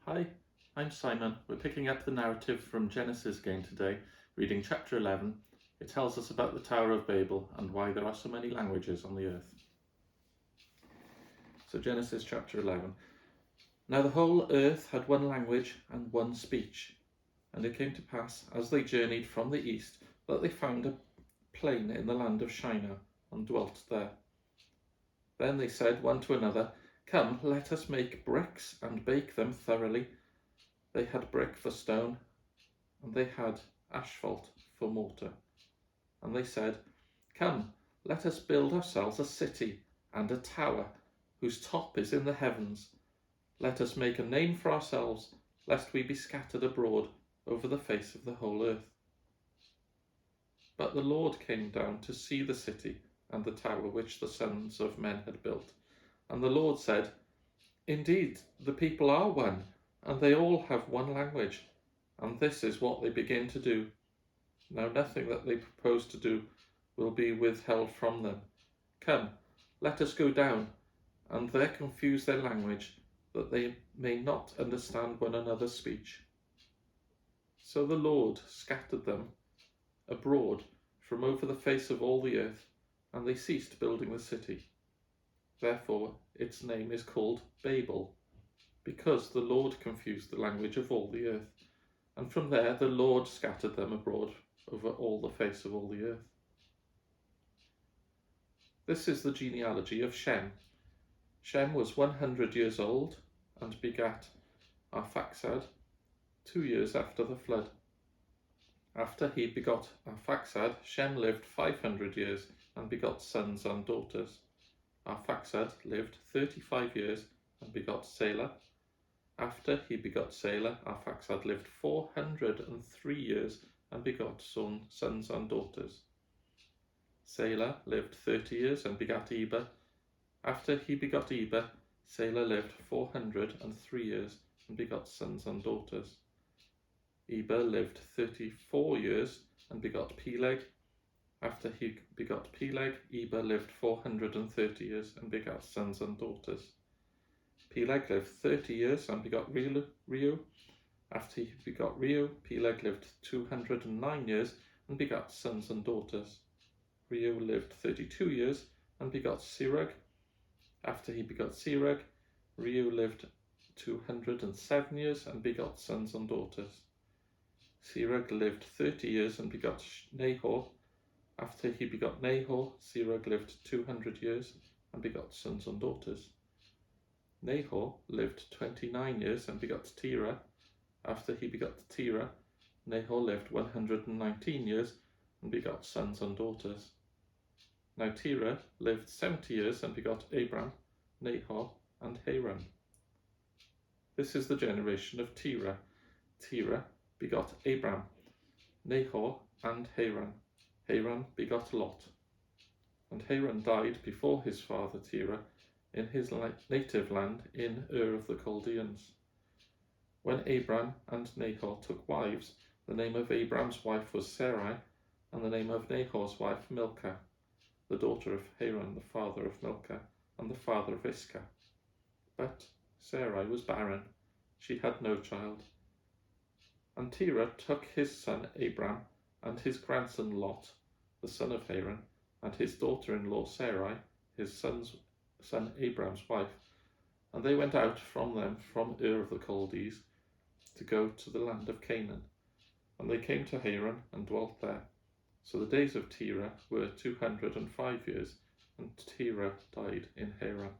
Hi, I'm Simon. We're picking up the narrative from Genesis again today, reading chapter 11. It tells us about the Tower of Babel and why there are so many languages on the earth. So Genesis chapter 11. Now the whole earth had one language and one speech. And it came to pass, as they journeyed from the east, that they found a plain in the land of Shinar, and dwelt there. Then they said one to another, Come, let us make bricks and bake them thoroughly. They had brick for stone, and they had asphalt for mortar. And they said, Come, let us build ourselves a city and a tower, whose top is in the heavens. Let us make a name for ourselves, lest we be scattered abroad over the face of the whole earth. But the Lord came down to see the city and the tower which the sons of men had built. And the Lord said, Indeed, the people are one, and they all have one language, and this is what they begin to do. Now nothing that they propose to do will be withheld from them. Come, let us go down, and there confuse their language, that they may not understand one another's speech. So the Lord scattered them abroad from over the face of all the earth, and they ceased building the city. Therefore its name is called Babel, because the Lord confused the language of all the earth. And from there the Lord scattered them abroad over all the face of all the earth. This is the genealogy of Shem. Shem was 100 years old and begat Arphaxad 2 years after the flood. After he begot Arphaxad, Shem lived 500 years and begot sons and daughters. Arphaxad lived 35 years and begot Selah. After he begot Selah, Arphaxad lived 403 years and begot sons and daughters. Selah lived 30 years and begat Eber. After he begot Eber, Selah lived 403 years and begot sons and daughters. Eber lived 34 years and begot Peleg. After he begot Peleg, Eber lived 430 years and begat sons and daughters. Peleg lived 30 years and begot Reu. After he begot Reu, Peleg lived 209 years and begot sons and daughters. Reu lived 32 years and begot Serug. After he begot Serug, Reu lived 207 years and begot sons and daughters. Serug lived 30 years and begot Nahor. After he begot Nahor, Serug lived 200 years and begot sons and daughters. Nahor lived 29 years and begot Terah. After he begot Terah, Nahor lived 119 years and begot sons and daughters. Now Terah lived 70 years and begot Abram, Nahor, and Haran. This is the generation of Terah. Terah begot Abram, Nahor, and Haran. Haran begot Lot. And Haran died before his father Terah in his native land in Ur of the Chaldeans. When Abram and Nahor took wives, the name of Abram's wife was Sarai, and the name of Nahor's wife Milcah, the daughter of Haran, the father of Milcah, and the father of Iscah. But Sarai was barren, she had no child. And Terah took his son Abram, and his grandson Lot, the son of Haran, and his daughter-in-law Sarai, his son Abram's wife, and they went out from them from Ur of the Chaldees to go to the land of Canaan. And they came to Haran and dwelt there. So the days of Terah were 205 years, and Terah died in Haran.